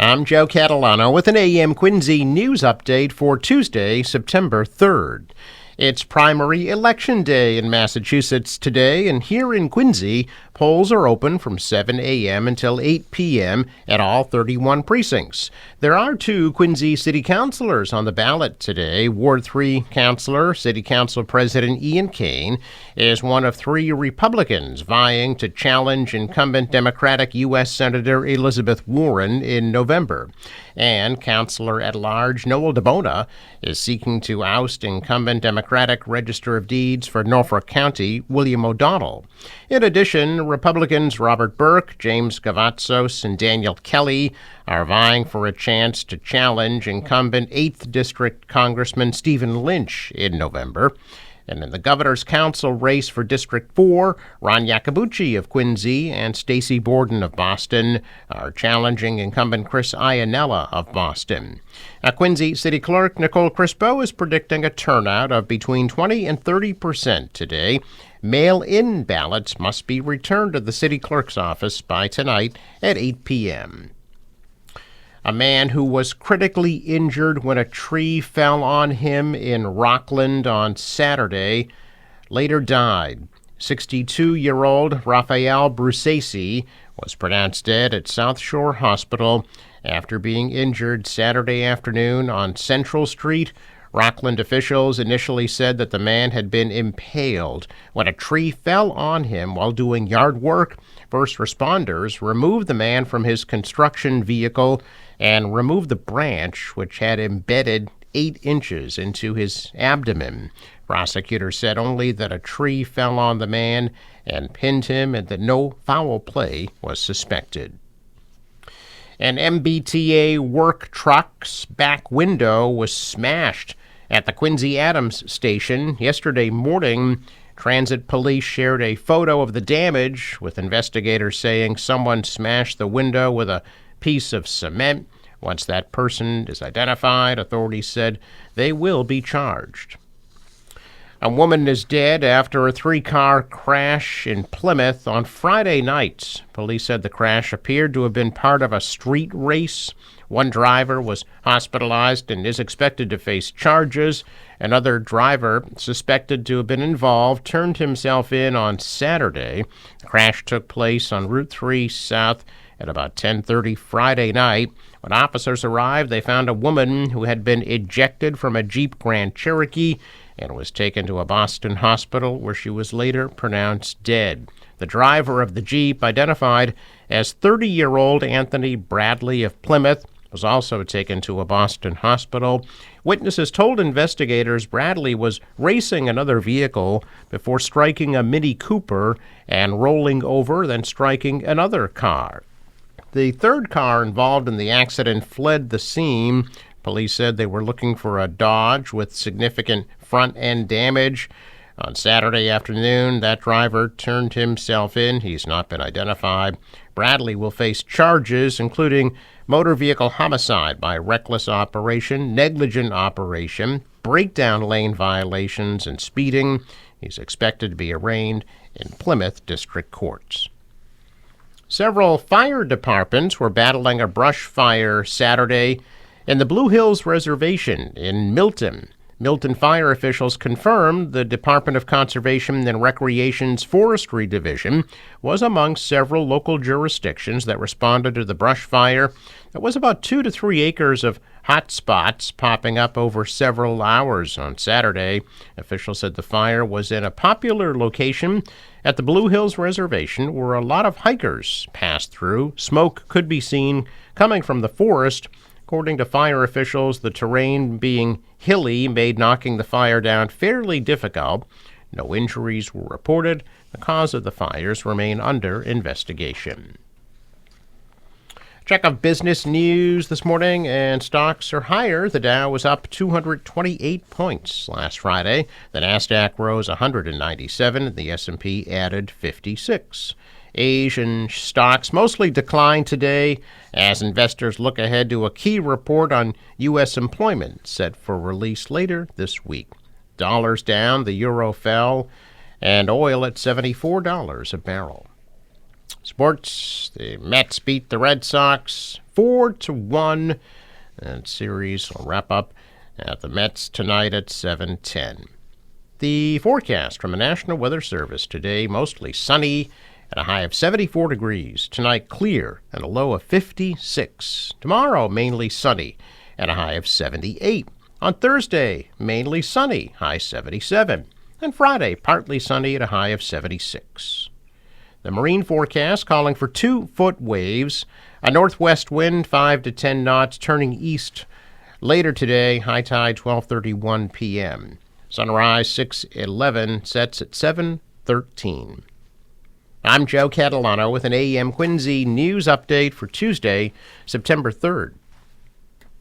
I'm Joe Catalano with an AM Quincy news update for Tuesday, September 3rd. It's primary election day in Massachusetts today, and here in Quincy, polls are open from 7 a.m. until 8 p.m. at all 31 precincts. There are 2 Quincy City Councilors on the ballot today. Ward 3 Councilor, City Council President Ian Kane, is one of 3 Republicans vying to challenge incumbent Democratic U.S. Senator Elizabeth Warren in November. And Councilor-at-Large Noel DeBona is seeking to oust incumbent Democratic Register of Deeds for Norfolk County, William O'Donnell. In addition, Republicans Robert Burke, James Gavatzos, and Daniel Kelly are vying for a chance to challenge incumbent 8th District Congressman Stephen Lynch in November. And in the Governor's Council race for District 4, Ron Iacobucci of Quincy and Stacey Borden of Boston are challenging incumbent Chris Iannella of Boston. Quincy City Clerk Nicole Crispo is predicting a turnout of between 20 and 30% today. Mail-in ballots must be returned to the city clerk's office by tonight at 8 p.m. A man who was critically injured when a tree fell on him in Rockland on Saturday later died. 62-year-old Raphael Brucesi was pronounced dead at South Shore Hospital after being injured Saturday afternoon on Central Street. Rockland officials initially said that the man had been impaled when a tree fell on him while doing yard work. First responders removed the man from his construction vehicle and removed the branch, which had embedded 8 inches into his abdomen. Prosecutors said only that a tree fell on the man and pinned him and that no foul play was suspected. An MBTA work truck's back window was smashed at the Quincy Adams station yesterday morning. Transit police shared a photo of the damage, with investigators saying someone smashed the window with a piece of cement. Once that person is identified, authorities said they will be charged. A woman is dead after a 3-car crash in Plymouth on Friday night. Police said the crash appeared to have been part of a street race. One driver was hospitalized and is expected to face charges. Another driver, suspected to have been involved, turned himself in on Saturday. The crash took place on Route 3 South at about 10:30 Friday night. When officers arrived, they found a woman who had been ejected from a Jeep Grand Cherokee and was taken to a Boston hospital where she was later pronounced dead. The driver of the Jeep, identified as 30-year-old Anthony Bradley of Plymouth, was also taken to a Boston hospital. Witnesses told investigators Bradley was racing another vehicle before striking a Mini Cooper and rolling over, then striking another car. The third car involved in the accident fled the scene. Police said they were looking for a Dodge with significant front-end damage. On Saturday afternoon, that driver turned himself in. He's not been identified. Bradley will face charges, including motor vehicle homicide by reckless operation, negligent operation, breakdown lane violations, and speeding. He's expected to be arraigned in Plymouth District Courts. Several fire departments were battling a brush fire Saturday in the Blue Hills Reservation in Milton. Milton fire officials confirmed the Department of Conservation and Recreation's Forestry Division was among several local jurisdictions that responded to the brush fire. There was about 2 to 3 acres of hot spots popping up over several hours on Saturday. Officials said the fire was in a popular location at the Blue Hills Reservation where a lot of hikers passed through. Smoke could be seen coming from the forest. According to fire officials, the terrain being hilly made knocking the fire down fairly difficult. No injuries were reported. The cause of the fires remain under investigation. Check of business news this morning, and stocks are higher. The Dow was up 228 points last Friday. The Nasdaq rose 197. The S&P added 56. Asian stocks mostly declined today as investors look ahead to a key report on U.S. employment set for release later this week. Dollars down, the euro fell, and oil at $74 a barrel. Sports, the Mets beat the Red Sox 4-1. That series will wrap up at the Mets tonight at 7:10. The forecast from the National Weather Service today: mostly sunny at a high of 74 degrees. Tonight, clear and a low of 56. Tomorrow, mainly sunny at a high of 78. On Thursday, mainly sunny, high 77. And Friday, partly sunny at a high of 76. The marine forecast calling for 2-foot waves, a northwest wind 5 to 10 knots turning east later today, high tide 12:31 p.m. Sunrise 6:11, sets at 7:13. I'm Joe Catalano with an AM Quincy news update for Tuesday, September 3rd.